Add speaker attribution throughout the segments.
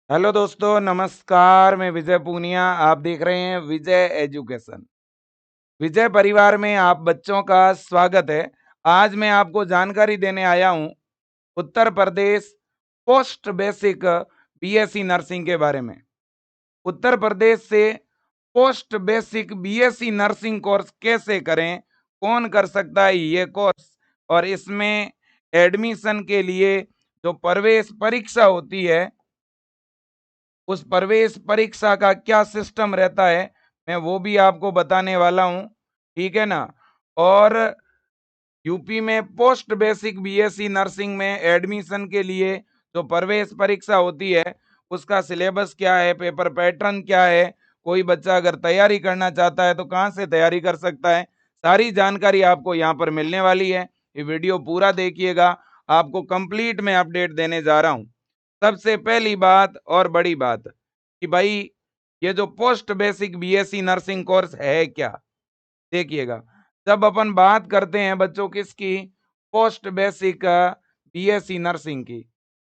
Speaker 1: Hello दोस्तों, नमस्कार। मैं विजय पूनिया। आप देख रहे हैं विजय एजुकेशन। विजय परिवार में आप बच्चों का स्वागत है। आज मैं आपको जानकारी देने आया हूं Uttar Pradesh post basic BSc nursing के बारे में। उत्तर प्रदेश से post basic BSc nursing course कैसे करें, कौन कर सकता है ये कोर्स, और इसमें एडमिशन के लिए जो प्रवेश परीक्षा होती है उस प्रवेश परीक्षा का क्या सिस्टम रहता है, मैं वो भी आपको बताने वाला हूं। ठीक है ना। और यूपी में पोस्ट बेसिक बीएससी नर्सिंग में एडमिशन के लिए जो प्रवेश परीक्षा होती है उसका सिलेबस क्या है, पेपर पैटर्न क्या है, कोई बच्चा अगर तैयारी करना चाहता है तो कहाँ से तैयारी कर सकता है, सारी जानकारी आपको यहाँ पर मिलने वाली है। ये वीडियो पूरा देखिएगा, आपको कंप्लीट में अपडेट देने जा रहा हूँ। सबसे पहली बात और बड़ी बात कि भाई ये जो post basic BSc nursing course है क्या, देखिएगा। जब अपन बात करते हैं बच्चों किसकी, पोस्ट बेसिक बीएससी नर्सिंग की,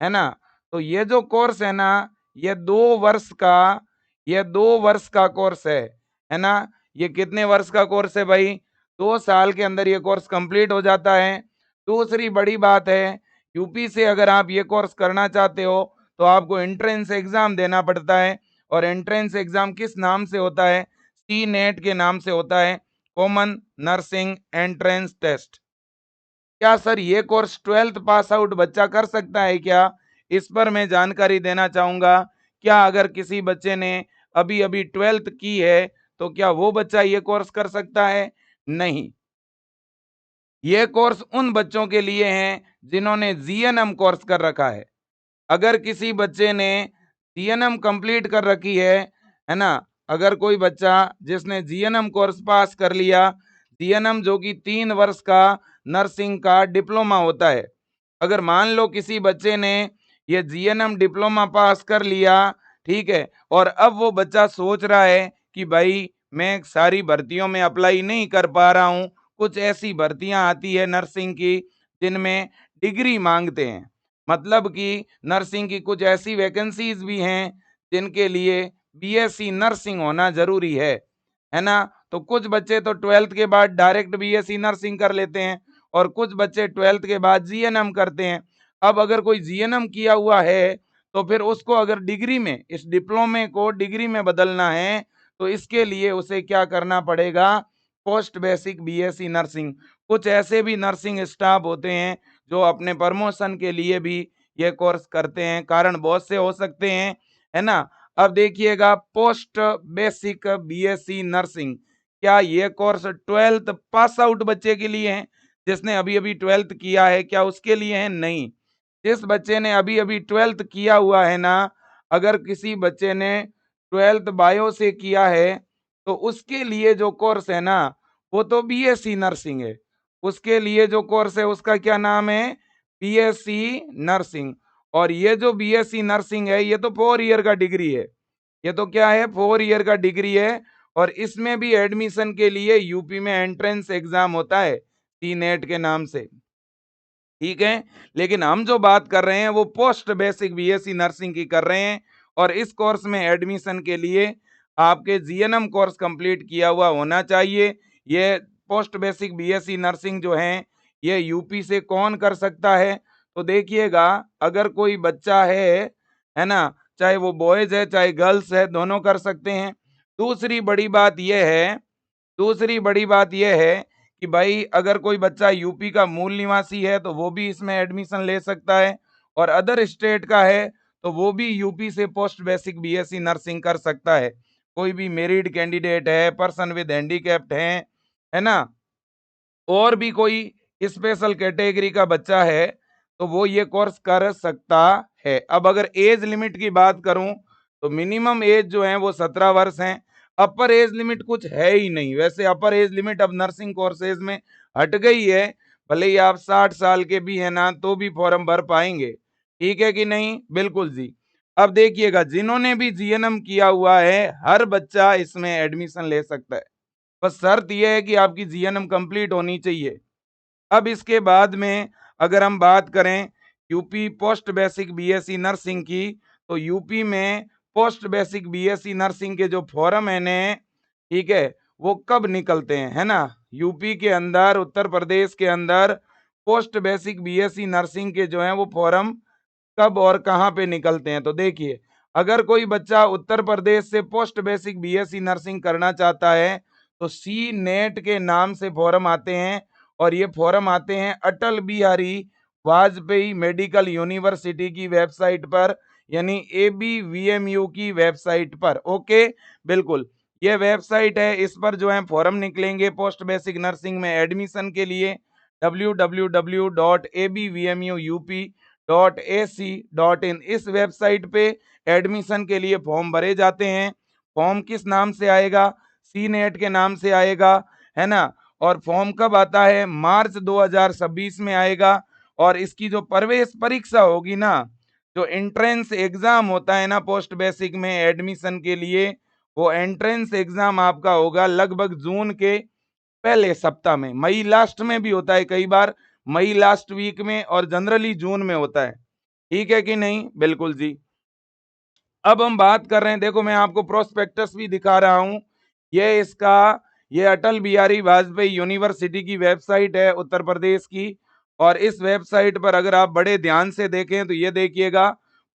Speaker 1: है ना, तो ये जो कोर्स है ना, ये 2 वर्ष का, ये 2 वर्ष का कोर्स है ना। ये कितने वर्ष का कोर्स है भाई? 2 साल के अंदर ये कोर्स कंप्लीट हो जाता है। दूसरी बड़ी बात है, यूपी से अगर आप ये कोर्स करना चाहते हो तो आपको एंट्रेंस एग्जाम देना पड़ता है। और एंट्रेंस एग्जाम किस नाम से होता है? सी नेट के नाम से होता है, कॉमन नर्सिंग एंट्रेंस टेस्ट। क्या सर ये कोर्स 12th पास आउट बच्चा कर सकता है क्या? इस पर मैं जानकारी देना चाहूंगा। क्या अगर किसी बच्चे ने अभी अभी 12th की है तो क्या वो बच्चा ये कोर्स कर सकता है? नहीं। ये कोर्स उन बच्चों के लिए हैं जिन्होंने जीएनएम कोर्स कर रखा है। अगर किसी बच्चे ने जीएनएम कंप्लीट कर रखी है ना, अगर कोई बच्चा जिसने जीएनएम कोर्स पास कर लिया, जीएनएम जो कि 3 वर्ष का नर्सिंग का डिप्लोमा होता है, अगर मान लो किसी बच्चे ने ये जीएनएम डिप्लोमा पास कर लिया, ठीक है, और अब वो बच्चा सोच रहा है कि भाई मैं सारी भर्तियों में अप्लाई नहीं कर पा रहा हूँ, कुछ ऐसी भर्तियां आती है नर्सिंग की जिनमें डिग्री मांगते हैं, मतलब कि नर्सिंग की कुछ ऐसी वैकेंसीज भी हैं जिनके लिए बीएससी नर्सिंग होना जरूरी है ना। तो कुछ बच्चे तो 12th के बाद डायरेक्ट बीएससी नर्सिंग कर लेते हैं और कुछ बच्चे 12th के बाद जीएनएम करते हैं। अब अगर कोई जीएनएम किया हुआ है तो फिर उसको अगर डिग्री में, इस डिप्लोमे को डिग्री में बदलना है तो इसके लिए उसे क्या करना पड़ेगा? Post basic BSc nursing. कुछ ऐसे भी नर्सिंग स्टाफ होते हैं जो अपने प्रमोशन के लिए भी ये कोर्स करते हैं, कारण बहुत से हो सकते हैं, है ना। अब देखिएगा, पोस्ट बेसिक बीएससी नर्सिंग, क्या ये कोर्स 12th पास आउट बच्चे के लिए है? जिसने अभी अभी 12th किया है क्या उसके लिए है? नहीं। जिस बच्चे ने अभी अभी 12th किया हुआ है ना, अगर किसी बच्चे ने 12th बायो से किया है तो उसके लिए जो कोर्स है ना वो तो बीएससी नर्सिंग है। उसके लिए जो कोर्स है उसका क्या नाम है? BSc nursing. और ये जो बीएससी नर्सिंग है ये तो 4 ईयर का डिग्री है। ये तो क्या है? 4 ईयर का डिग्री है। और इसमें भी एडमिशन के लिए यूपी में एंट्रेंस एग्जाम होता है, सी नेट के नाम से। ठीक है। लेकिन हम जो बात कर रहे हैं वो पोस्ट बेसिक बीएससी नर्सिंग की कर रहे हैं। और इस कोर्स में एडमिशन के लिए आपके जीएनएम कोर्स कंप्लीट किया हुआ होना चाहिए। ये पोस्ट बेसिक बीएससी नर्सिंग जो है ये यूपी से कौन कर सकता है? तो देखिएगा, अगर कोई बच्चा है ना, चाहे वो बॉयज है चाहे गर्ल्स है, दोनों कर सकते हैं। दूसरी बड़ी बात यह है, दूसरी बड़ी बात यह है कि भाई अगर कोई बच्चा यूपी का मूल निवासी है तो वो भी इसमें एडमिशन ले सकता है, और अदर स्टेट का है तो वो भी यूपी से पोस्ट बेसिक बीएससी नर्सिंग कर सकता है। कोई भी मेरिड कैंडिडेट है, पर्सन विद हैंडीकैप्ड है ना, और भी कोई स्पेशल कैटेगरी का बच्चा है तो वो ये कोर्स कर सकता है। अब अगर एज लिमिट की बात करूं तो मिनिमम एज जो है वो 17 वर्ष है। अपर एज लिमिट कुछ है ही नहीं। वैसे अपर एज लिमिट अब नर्सिंग कोर्सेज में हट गई है। भले ही आप 60 साल के भी है ना तो भी फॉर्म भर पाएंगे। ठीक है कि नहीं? बिल्कुल जी। अब देखिएगा, जिन्होंने भी जीएनएम किया हुआ है हर बच्चा इसमें एडमिशन ले सकता है। बस शर्त यह है कि आपकी जीएनएम कंप्लीट होनी चाहिए। अब इसके बाद में अगर हम बात करें UP post basic BSc nursing की, तो यूपी में पोस्ट बेसिक बीएससी नर्सिंग के जो फॉर्म है ने, ठीक है, वो कब निकलते हैं, है ना। यूपी के अंदर, उत्तर प्रदेश के अंदर पोस्ट बेसिक बीएससी नर्सिंग के जो है वो फॉर्म कब और कहाँ पे निकलते हैं। तो देखिए, अगर कोई बच्चा उत्तर प्रदेश से पोस्ट बेसिक बीएससी नर्सिंग करना चाहता है तो सी नेट के नाम से फॉर्म आते हैं, और ये फॉर्म आते हैं अटल बिहारी वाजपेयी मेडिकल यूनिवर्सिटी की वेबसाइट पर, यानी ABVMU की वेबसाइट पर। ओके, बिल्कुल, ये वेबसाइट है, इस पर जो है फॉर्म निकलेंगे पोस्ट बेसिक नर्सिंग में एडमिशन के लिए। www.abvmup.ac.in इस वेबसाइट पे एडमिशन के लिए फॉर्म भरे जाते हैं। फॉर्म किस नाम से आएगा? सी नेट के नाम से आएगा, है ना। और फॉर्म कब आता है? मार्च 2026 में आएगा। और इसकी जो प्रवेश परीक्षा होगी ना, जो एंट्रेंस एग्जाम होता है ना पोस्ट बेसिक में एडमिशन के लिए, वो एंट्रेंस एग्जाम आपका होगा लगभग जून के पहले सप्ताह में। मई लास्ट में भी होता है कई बार, मई लास्ट वीक में, और जनरली जून में होता है। ठीक है कि नहीं? बिल्कुल जी। अब हम बात कर रहे हैं, देखो मैं आपको प्रोस्पेक्टस भी दिखा रहा हूं, ये इसका, ये अटल बिहारी वाजपेयी यूनिवर्सिटी की वेबसाइट है उत्तर प्रदेश की। और इस वेबसाइट पर अगर आप बड़े ध्यान से देखें तो ये देखिएगा,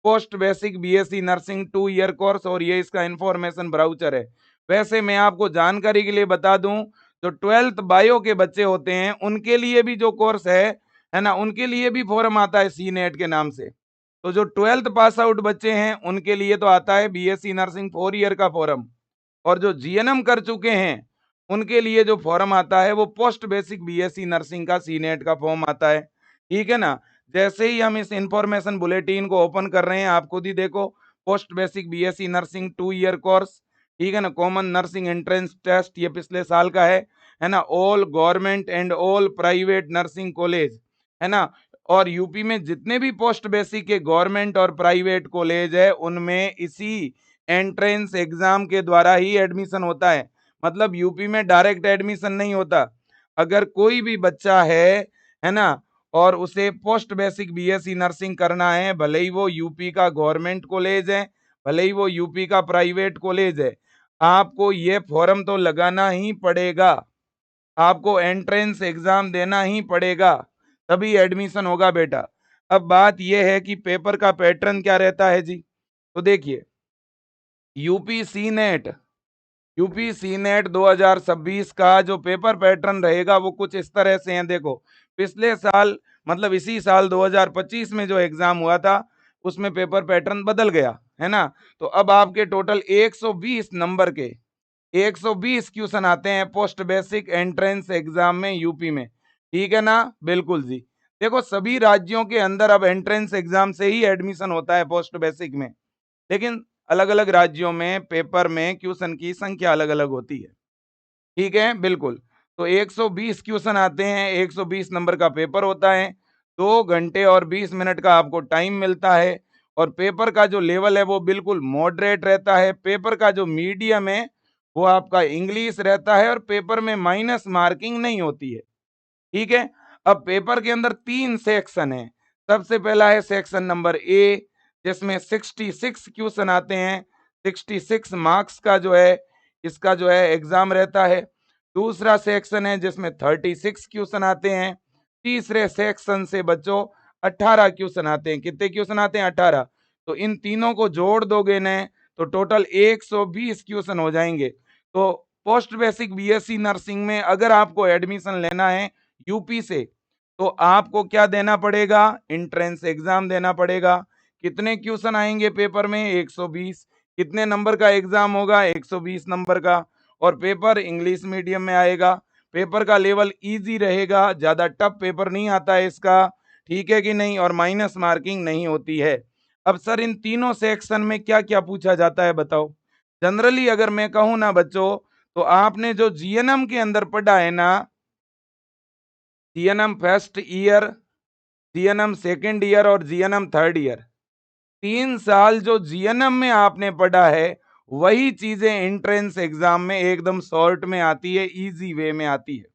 Speaker 1: post basic BSc nursing 2 year course, और ये इसका इंफॉर्मेशन ब्राउचर है। वैसे मैं आपको जानकारी के लिए बता दूं, जो 12th बायो के बच्चे होते हैं उनके लिए भी जो कोर्स है ना, उनके लिए भी फॉर्म आता है सी नेट के नाम से। तो जो 12th पास आउट बच्चे हैं उनके लिए तो आता है बीएससी नर्सिंग 4 ईयर का फॉर्म, और जो जीएनएम कर चुके हैं उनके लिए जो फॉर्म आता है वो पोस्ट बेसिक बीएससी नर्सिंग का सी नेट का फॉर्म आता है। ठीक है ना। जैसे ही हम इस इंफॉर्मेशन बुलेटिन को ओपन कर रहे हैं, आप खुद ही देखो, post basic BSc nursing 2 year course, ठीक है ना, कॉमन नर्सिंग एंट्रेंस टेस्ट, ये पिछले साल का है ना, all government and all private nursing college, है ना। और यूपी में जितने भी पोस्ट बेसिक के गवर्नमेंट और प्राइवेट कॉलेज है उनमें इसी एंट्रेंस एग्जाम के द्वारा ही एडमिशन होता है। मतलब यूपी में डायरेक्ट एडमिशन नहीं होता। अगर कोई भी बच्चा है ना, और उसे पोस्ट बेसिक बीएससी नर्सिंग करना है, भले ही वो यूपी का गवर्नमेंट कॉलेज है, भले ही वो यूपी का प्राइवेट कॉलेज है, आपको ये फॉर्म तो लगाना ही पड़ेगा, आपको एंट्रेंस एग्जाम देना ही पड़ेगा, तभी एडमिशन होगा बेटा। अब बात यह है कि पेपर का पैटर्न क्या रहता है जी। तो देखिए, यूपी सी नेट, यूपी सी नेट 2026 का जो पेपर पैटर्न रहेगा वो कुछ इस तरह से है। देखो, पिछले साल, मतलब इसी साल 2025 में जो एग्जाम हुआ था उसमें पेपर पैटर्न बदल गया, है ना। तो अब आपके टोटल 120 नंबर के 120 क्वेश्चन आते हैं पोस्ट बेसिक एंट्रेंस एग्जाम में यूपी में। ठीक है ना, बिल्कुल जी। देखो, सभी राज्यों के अंदर अब एंट्रेंस एग्जाम से ही एडमिशन होता है पोस्ट बेसिक में, लेकिन अलग अलग राज्यों में पेपर में क्वेश्चन की संख्या अलग अलग होती है। ठीक है, बिल्कुल। तो 120 क्वेश्चन आते हैं, 120 नंबर का पेपर होता है, 2 घंटे और 20 मिनट का आपको टाइम मिलता है। और पेपर का जो लेवल है वो बिल्कुल मॉडरेट रहता है। पेपर का जो मीडियम है वो आपका इंग्लिश रहता है, और पेपर में माइनस मार्किंग नहीं होती है। ठीक है। अब पेपर के अंदर 3 सेक्शन है। सबसे पहला है सेक्शन नंबर ए, जिसमें 66 क्वेश्चन आते हैं, 66 मार्क्स का जो है इसका जो है एग्जाम रहता है। दूसरा सेक्शन है जिसमें 36 क्वेश्चन आते हैं। तीसरे सेक्शन से बच्चों 18 क्वेश्चन आते हैं। कितने क्वेश्चन आते हैं? 18। तो इन तीनों को जोड़ दोगे न तो टोटल 120 क्वेश्चन हो जाएंगे। तो पोस्ट बेसिक बीएससी नर्सिंग में अगर आपको एडमिशन लेना है यूपी से, तो आपको क्या देना पड़ेगा? एंट्रेंस एग्जाम देना पड़ेगा। कितने क्वेश्चन आएंगे पेपर में? 120। कितने नंबर का एग्जाम होगा? 120 नंबर का। और पेपर इंग्लिश मीडियम में आएगा। पेपर का लेवल इजी रहेगा, ज्यादा टफ पेपर नहीं आता है इसका। ठीक है कि नहीं? और माइनस मार्किंग नहीं होती है। अब सर, इन तीनों सेक्शन में क्या क्या पूछा जाता है बताओ। जनरली अगर मैं कहूँ ना बच्चों, तो आपने जो जीएनएम के अंदर पढ़ा है ना, GNM first year, GNM second year और जीएनएम थर्ड ईयर, 3 साल जो जीएनएम में आपने पढ़ा है वही चीजें एंट्रेंस एग्जाम में एकदम शॉर्ट में आती है, इजी वे में आती है।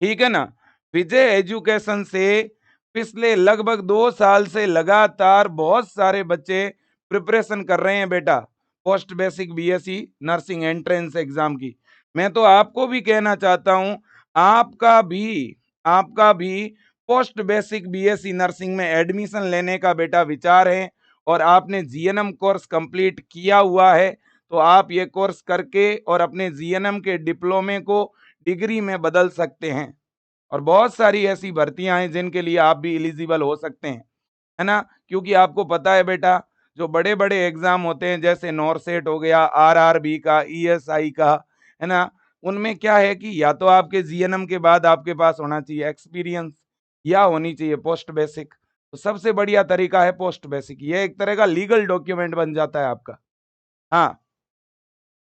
Speaker 1: ठीक है ना। विजय एजुकेशन से पिछले लगभग 2 साल से लगातार बहुत सारे बच्चे प्रिपरेशन कर रहे हैं बेटा post basic BSc nursing entrance exam की, मैं तो आपको भी कहना चाहता हूं आपका भी पोस्ट बेसिक बीएससी नर्सिंग में एडमिशन लेने का बेटा विचार है और आपने जीएनएम कोर्स कंप्लीट किया हुआ है, तो आप ये कोर्स करके और अपने जीएनएम के डिप्लोमे को डिग्री में बदल सकते हैं। और बहुत सारी ऐसी भर्तियां हैं जिनके लिए आप भी एलिजिबल हो सकते हैं, है ना। क्योंकि आपको पता है बेटा, जो बड़े बड़े एग्जाम होते हैं जैसे नॉरसेट हो गया, आरआरबी का, ईएसआई का, है ना, उनमें क्या है कि या तो आपके जीएनएम के बाद आपके पास होना चाहिए एक्सपीरियंस या होनी चाहिए पोस्ट बेसिक। तो सबसे बढ़िया तरीका है पोस्ट बेसिक, ये एक तरह का लीगल डॉक्यूमेंट बन जाता है आपका। हाँ,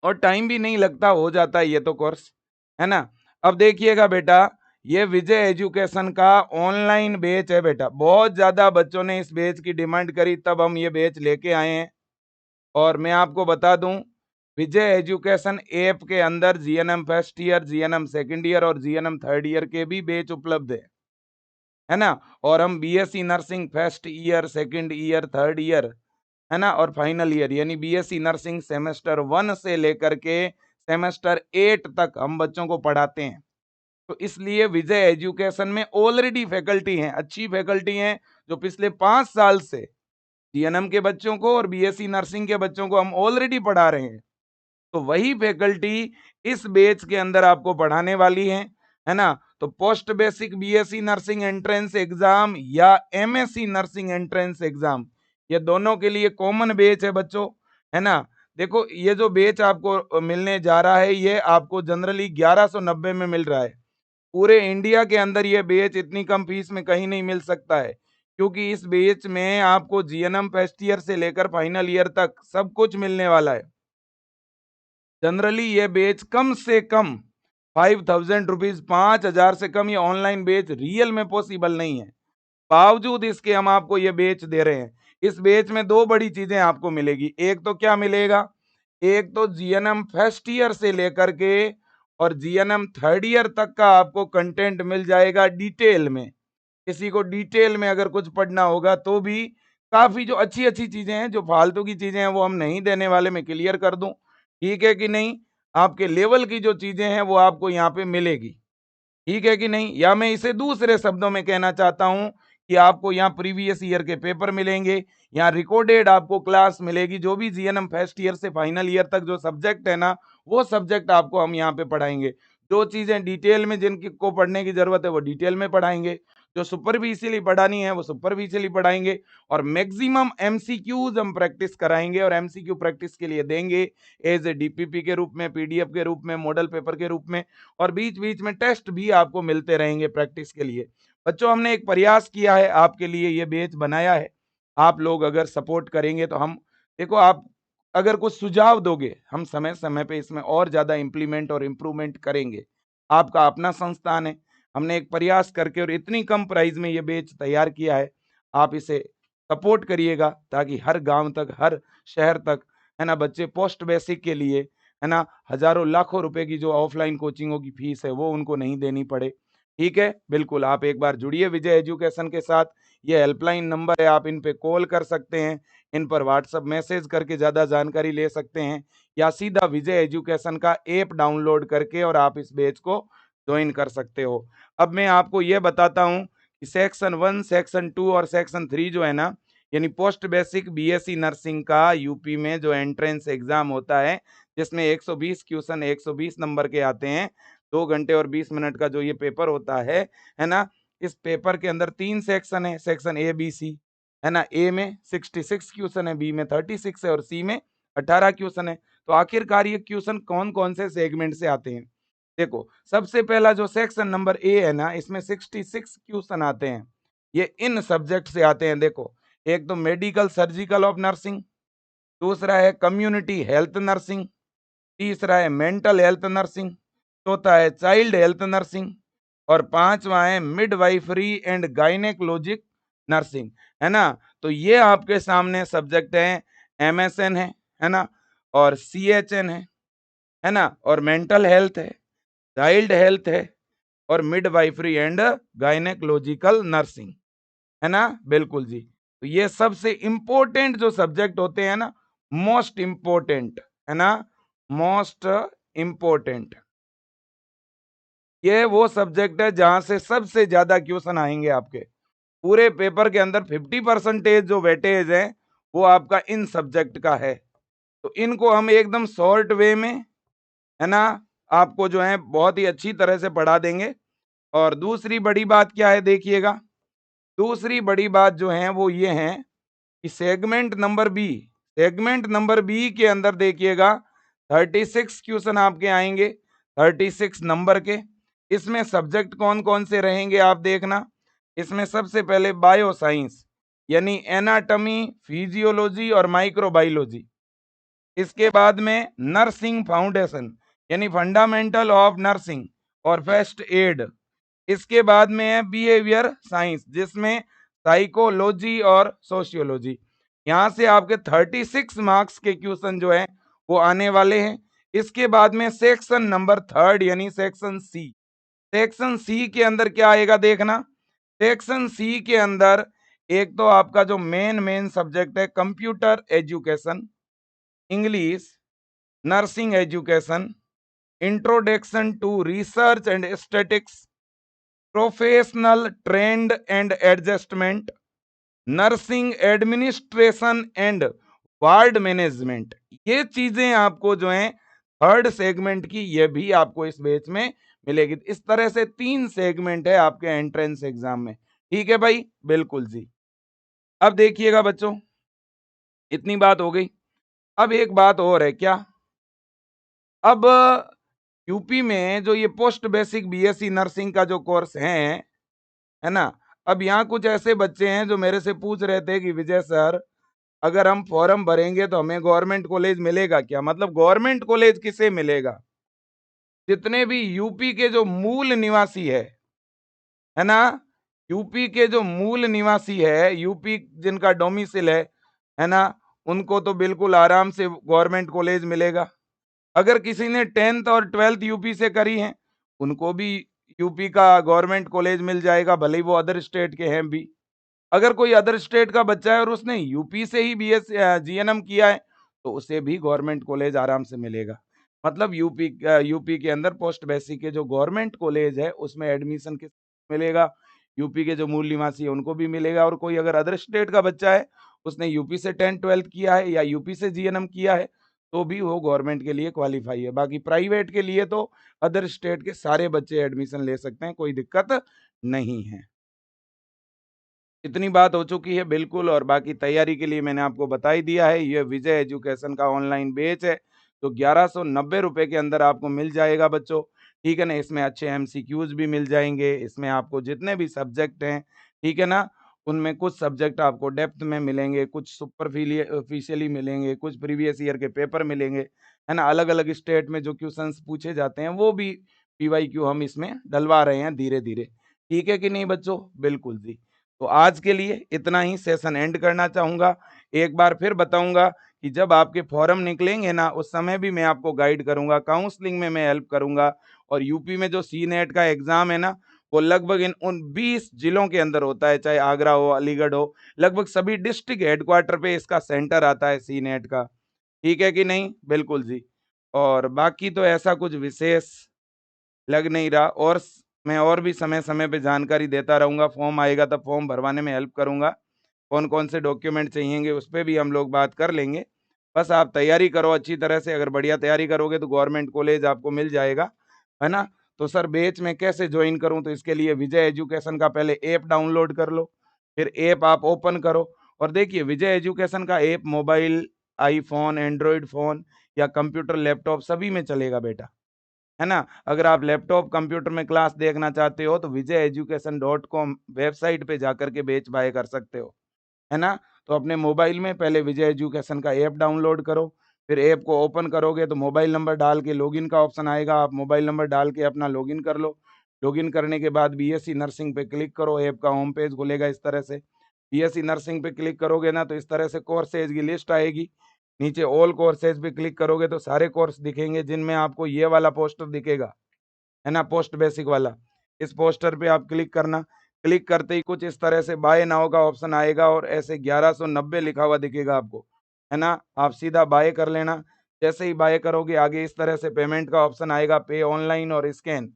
Speaker 1: और टाइम भी नहीं लगता, हो जाता है ये तो कोर्स, है ना। अब देखिएगा बेटा, ये विजय एजुकेशन का ऑनलाइन बैच है बेटा, बहुत ज्यादा बच्चों ने इस बैच की डिमांड करी, तब हम ये बैच लेके आए हैं। और मैं आपको बता दूं, विजय एजुकेशन ऐप के अंदर GNM first year, GNM second year और जीएनएम थर्ड ईयर के भी बैच उपलब्ध है ना। और हम BSc nursing first year, second year, third year, है ना, और फाइनल ईयर यानी बीएससी नर्सिंग सेमेस्टर 1 से लेकर के सेमेस्टर 8 तक हम बच्चों को पढ़ाते हैं। तो इसलिए विजय एजुकेशन में ऑलरेडी फैकल्टी हैं, अच्छी फैकल्टी हैं, जो पिछले 5 साल से जीएनएम के बच्चों को और बीएससी नर्सिंग के बच्चों को हम ऑलरेडी पढ़ा रहे हैं। तो वही फैकल्टी इस बैच के अंदर आपको पढ़ाने वाली है ना। तो post basic BSc nursing entrance exam या एमएससी नर्सिंग एंट्रेंस एग्जाम, ये दोनों के लिए कॉमन बैच है बच्चों, है ना। देखो, ये जो बैच आपको मिलने जा रहा है, ये आपको जनरली 1190 में मिल रहा है। पूरे इंडिया के अंदर ये बैच इतनी कम फीस में कहीं नहीं मिल सकता है, क्योंकि इस बैच में आपको जीएनएम फर्स्ट ईयर से लेकर फाइनल ईयर तक सब कुछ मिलने वाला है। जनरली ये बैच कम से कम 5000 रुपीज, 5,000 से कम ये ऑनलाइन बैच रियल में पॉसिबल नहीं है। बावजूद इसके हम आपको ये बेच दे रहे हैं। इस बेच में दो बड़ी चीजें आपको मिलेगी। एक तो क्या मिलेगा, एक तो जीएनएम फर्स्ट ईयर से लेकर के और जीएनएम थर्ड ईयर तक का आपको कंटेंट मिल जाएगा डिटेल में। किसी को डिटेल में अगर कुछ पढ़ना होगा तो भी काफी जो अच्छी अच्छी चीजें हैं, जो फालतू की चीजें हैं वो हम नहीं देने वाले, मैं क्लियर कर दूं, ठीक है कि नहीं। आपके लेवल की जो चीजें हैं वो आपको यहाँ पे मिलेगी, ठीक है कि नहीं। या मैं इसे दूसरे शब्दों में कहना चाहता हूं कि आपको यहाँ प्रीवियस ईयर के पेपर मिलेंगे, यहाँ रिकॉर्डेड आपको क्लास मिलेगी, जो भी जीएनएम फर्स्ट ईयर से फाइनल ईयर तक जो सब्जेक्ट है ना, वो सब्जेक्ट आपको हम यहाँ पे पढ़ाएंगे। जो चीजें डिटेल में जिनकी को पढ़ने की जरूरत है वो डिटेल में पढ़ाएंगे, जो सुपरफिशियली पढ़ानी है वो सुपरफिशियली पढ़ाएंगे, और मैक्सिमम एमसीक्यूज हम प्रैक्टिस कराएंगे और एमसीक्यू प्रैक्टिस के लिए देंगे एज ए डीपीपी के रूप में, पीडीएफ के रूप में, मॉडल पेपर के रूप में, और बीच बीच में टेस्ट भी आपको मिलते रहेंगे प्रैक्टिस के लिए। बच्चों, हमने एक प्रयास किया है आपके लिए, ये बैच बनाया है। आप लोग अगर सपोर्ट करेंगे तो हम, देखो, आप अगर कुछ सुझाव दोगे, हम समय समय पे इसमें और ज्यादा इंप्लीमेंट और इम्प्रूवमेंट करेंगे। आपका अपना संस्थान है, हमने एक प्रयास करके और इतनी कम प्राइस में ये बैच तैयार किया है। आप इसे सपोर्ट करिएगा ताकि हर गांव तक, हर शहर तक, है ना, बच्चे पोस्ट बेसिक के लिए, है ना, हजारों लाखों रुपए की जो ऑफलाइन कोचिंगों की फीस है वो उनको नहीं देनी पड़े। ठीक है, बिल्कुल, आप एक बार जुड़िए विजय एजुकेशन के साथ। ये हेल्पलाइन नंबर है, आप इन पे कॉल कर सकते हैं, इन पर व्हाट्सएप मैसेज करके ज़्यादा जानकारी ले सकते हैं, या सीधा विजय एजुकेशन का ऐप डाउनलोड करके और आप इस बैच को ज्वाइन कर सकते हो। अब मैं आपको ये बताता हूँ कि सेक्शन 1, सेक्शन 2 और सेक्शन 3 जो है ना, यानी पोस्ट बेसिक बीएससी नर्सिंग का यूपी में जो एंट्रेंस एग्जाम होता है, जिसमें 120 क्वेश्चन 120 नंबर के आते हैं, 2 घंटे और 20 मिनट का जो ये पेपर होता है ना। इस पेपर के अंदर 3 सेक्शन है, सेक्शन ए बी सी, है ना। ए में 66 क्वेश्चन है, बी में 36 है और सी में 18 क्वेश्चन है। तो आखिरकार ये क्वेश्चन कौन कौन से सेगमेंट से आते हैं, देखो, सबसे पहला जो सेक्शन नंबर ए है ना, इसमें 66 क्वेश्चन आते हैं। ये इन सब्जेक्ट से आते हैं। देखो, एक तो मेडिकल सर्जिकल ऑफ नर्सिंग, दूसरा है कम्युनिटी हेल्थ नर्सिंग, तीसरा है मेंटल हेल्थ नर्सिंग, चौथा है चाइल्ड हेल्थ नर्सिंग, और पांचवा है मिडवाइफरी एंड गायनेकोलॉजिक नर्सिंग, है ना। तो ये आपके सामने सब्जेक्ट है, एमएसएन है ना, और सीएचएन है ना, और मेंटल हेल्थ है, चाइल्ड हेल्थ है, और मिडवाइफरी एंड गायनेकोलॉजिकल नर्सिंग, है ना। बिल्कुल जी। तो ये सबसे इंपॉर्टेंट जो सब्जेक्ट होते हैं ना, मोस्ट इंपॉर्टेंट है ना, मोस्ट इंपॉर्टेंट, ये वो सब्जेक्ट है जहां से सबसे ज्यादा क्वेश्चन आएंगे आपके पूरे पेपर के अंदर। 50% जो वेटेज है वो आपका इन सब्जेक्ट का है। तो इनको हम एकदम शॉर्ट वे में, है ना, आपको जो है बहुत ही अच्छी तरह से पढ़ा देंगे। और दूसरी बड़ी बात क्या है देखिएगा, दूसरी बड़ी बात जो है वो ये है कि सेगमेंट नंबर बी के अंदर देखिएगा 36 क्वेश्चन आपके आएंगे, 36 नंबर के। इसमें सब्जेक्ट कौन कौन से रहेंगे आप देखना। इसमें सबसे पहले बायो साइंस यानी एनाटॉमी, फिजियोलॉजी और माइक्रोबायोलॉजी। इसके बाद में नर्सिंग फाउंडेशन यानी फंडामेंटल ऑफ नर्सिंग और फर्स्ट एड। इसके बाद में है बिहेवियर साइंस जिसमें साइकोलॉजी और सोशियोलॉजी। यहाँ से आपके 36 मार्क्स के क्वेश्चन जो है वो आने वाले हैं। इसके बाद में सेक्शन नंबर 3 यानी सेक्शन सी। सेक्शन सी के अंदर क्या आएगा देखना। सेक्शन सी के अंदर एक तो आपका जो मेन सब्जेक्ट है computer education, English, nursing education, introduction to research and statics, professional trend and adjustment, nursing administration and ward management. ये चीजें आपको जो है थर्ड सेगमेंट की, ये भी आपको इस बैच में मिलेगी। इस तरह से 3 सेगमेंट है आपके एंट्रेंस एग्जाम में। ठीक है भाई, बिल्कुल जी। अब देखिएगा बच्चों, इतनी बात हो गई। अब एक बात और है क्या, अब यूपी में जो ये पोस्ट बेसिक बीएससी नर्सिंग का जो कोर्स है ना, अब यहाँ कुछ ऐसे बच्चे हैं जो मेरे से पूछ रहे थे कि विजय सर, अगर हम फॉर्म भरेंगे तो हमें गवर्नमेंट कॉलेज मिलेगा क्या? मतलब गवर्नमेंट कॉलेज किसे मिलेगा? जितने भी यूपी के जो मूल निवासी है ना, यूपी के जो मूल निवासी है, यूपी जिनका डोमिसाइल है ना, उनको तो बिल्कुल आराम से गवर्नमेंट कॉलेज मिलेगा। अगर किसी ने 10th और 12th यूपी से करी है, उनको भी यूपी का गवर्नमेंट कॉलेज मिल जाएगा, भले ही वो अदर स्टेट के हैं भी। अगर कोई अदर स्टेट का बच्चा है और उसने यूपी से ही बीएस जीएनएम किया है, तो उसे भी गवर्नमेंट कॉलेज आराम से मिलेगा। मतलब यूपी के अंदर पोस्ट बेसिक के जो गवर्नमेंट कॉलेज है उसमें एडमिशन किस मिलेगा, यूपी के जो मूल निवासी है उनको भी मिलेगा। और कोई अगर अदर स्टेट का बच्चा है, उसने यूपी से 10th-12th किया है या यूपी से जीएनएम किया है, तो भी वो गवर्नमेंट के लिए क्वालिफाई है। बाकी प्राइवेट के लिए तो अदर स्टेट के सारे बच्चे एडमिशन ले सकते हैं, कोई दिक्कत नहीं है। इतनी बात हो चुकी है बिल्कुल। और बाकी तैयारी के लिए मैंने आपको बता ही दिया है, ये विजय एजुकेशन का ऑनलाइन बैच है, तो 1190 रुपए के अंदर आपको मिल जाएगा बच्चों। ठीक है ना, इसमें अच्छे एमसीक्यूज भी मिल जाएंगे, इसमें आपको जितने भी सब्जेक्ट हैं, ठीक है ना, उनमें कुछ सब्जेक्ट आपको डेप्थ में मिलेंगे, कुछ सुपरफिशियली मिलेंगे, कुछ प्रीवियस ईयर के पेपर मिलेंगे, है ना। अलग अलग स्टेट में जो क्वेश्चंस पूछे जाते हैं वो भी पीवाईक्यू हम इसमें डलवा रहे हैं धीरे धीरे। ठीक है कि नहीं बच्चों? बिल्कुल जी। तो आज के लिए इतना ही, सेशन एंड करना चाहूंगा। एक बार फिर बताऊंगा कि जब आपके फॉर्म निकलेंगे ना, उस समय भी मैं आपको गाइड करूंगा, काउंसलिंग में मैं हेल्प करूंगा। और यूपी में जो सी नेट का एग्जाम है ना, वो लगभग इन उन 20 जिलों के अंदर होता है, चाहे आगरा हो, अलीगढ़ हो, लगभग सभी डिस्ट्रिक्ट हेडक्वार्टर पे इसका सेंटर आता है सी नेट का। ठीक है कि नहीं? बिल्कुल जी। और बाकी तो ऐसा कुछ विशेष लग नहीं रहा। और मैं और भी समय समय पे जानकारी देता रहूंगा। फॉर्म आएगा तब फॉर्म भरवाने में हेल्प करूंगा। कौन कौन से डॉक्यूमेंट चाहिएंगे उस पर भी हम लोग बात कर लेंगे। बस आप तैयारी करो अच्छी तरह से। अगर बढ़िया तैयारी करोगे तो गवर्नमेंट कॉलेज आपको मिल जाएगा, है ना। तो सर बैच में कैसे ज्वाइन करूं? तो इसके लिए विजय एजुकेशन का पहले ऐप डाउनलोड कर लो, फिर ऐप आप ओपन करो और देखिए विजय एजुकेशन का app mobile, iPhone, Android phone या कंप्यूटर, लैपटॉप सभी में चलेगा बेटा, है ना। अगर आप लैपटॉप कंप्यूटर में क्लास देखना चाहते हो तो vijayeducation.com वेबसाइट पे जाकर के बैच बाय कर सकते हो, है ना। तो अपने मोबाइल में पहले विजय एजुकेशन का ऐप डाउनलोड करो, फिर ऐप को ओपन करोगे तो मोबाइल नंबर डाल के लॉगिन का ऑप्शन आएगा, आप मोबाइल नंबर डाल के अपना लॉगिन कर लो। लॉगिन करने के बाद बीएससी नर्सिंग पे क्लिक करो, ऐप का होम पेज खुलेगा इस तरह से। बीएससी नर्सिंग पे क्लिक करोगे ना तो इस तरह से कोर्सेज की लिस्ट आएगी। नीचे ऑल कोर्सेज पे क्लिक करोगे तो सारे कोर्स दिखेंगे, जिनमें आपको ये वाला पोस्टर दिखेगा, है ना, पोस्ट बेसिक वाला। इस पोस्टर पे आप क्लिक करना। क्लिक करते ही कुछ इस तरह से बाय नाउ का ऑप्शन आएगा और ऐसे 1190 लिखा हुआ दिखेगा आपको, है ना? आप सीधा बाय कर लेना। जैसे ही बाय करोगे आगे इस तरह से पेमेंट का ऑप्शन आएगा, पे ऑनलाइन और स्कैन।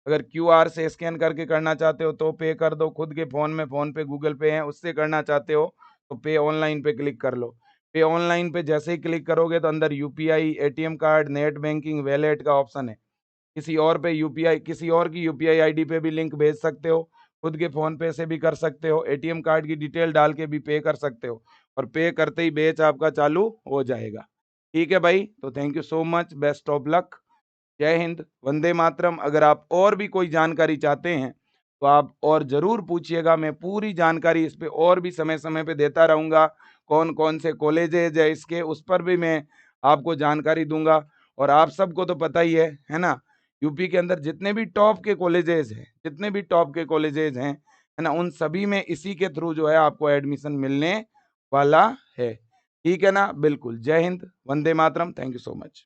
Speaker 1: अगर क्यूआर से स्कैन करके करना चाहते हो तो पे कर दो, खुद के फ़ोन में फ़ोनपे, गूगल पे है उससे करना चाहते हो तो पे ऑनलाइन पे क्लिक कर लो। पे ऑनलाइन पे जैसे ही क्लिक करोगे तो अंदर UPI, ATM card, net banking, wallet का ऑप्शन है। किसी और की यूपीआई आईडी पे भी लिंक भेज सकते हो, खुद के फ़ोन पे से भी कर सकते हो, एटीएम कार्ड की डिटेल डाल के भी पे कर सकते हो और पे करते ही बैच आपका चालू हो जाएगा। ठीक है भाई, तो thank you so much, best of luck. जय हिंद, वंदे मातरम। अगर आप और भी कोई जानकारी चाहते हैं, तो आप और ज़रूर पूछिएगा, मैं पूरी जानकारी इस पे और भी समय-समय पे देता रहूँगा। कौन-कौन से कॉलेजेज़ है इसके, उस पर भी मैं आपको जानकारी दूँगा और आप सबको तो पता ही है ना? यूपी के अंदर जितने भी टॉप के कॉलेजेज़ हैं, है ना? उन सभी में इसी के थ्रू जो है आपको एडमिशन मिलने वाला है। ठीक है ना? बिल्कुल। जय हिंद, वंदे मातरम। Thank you so much.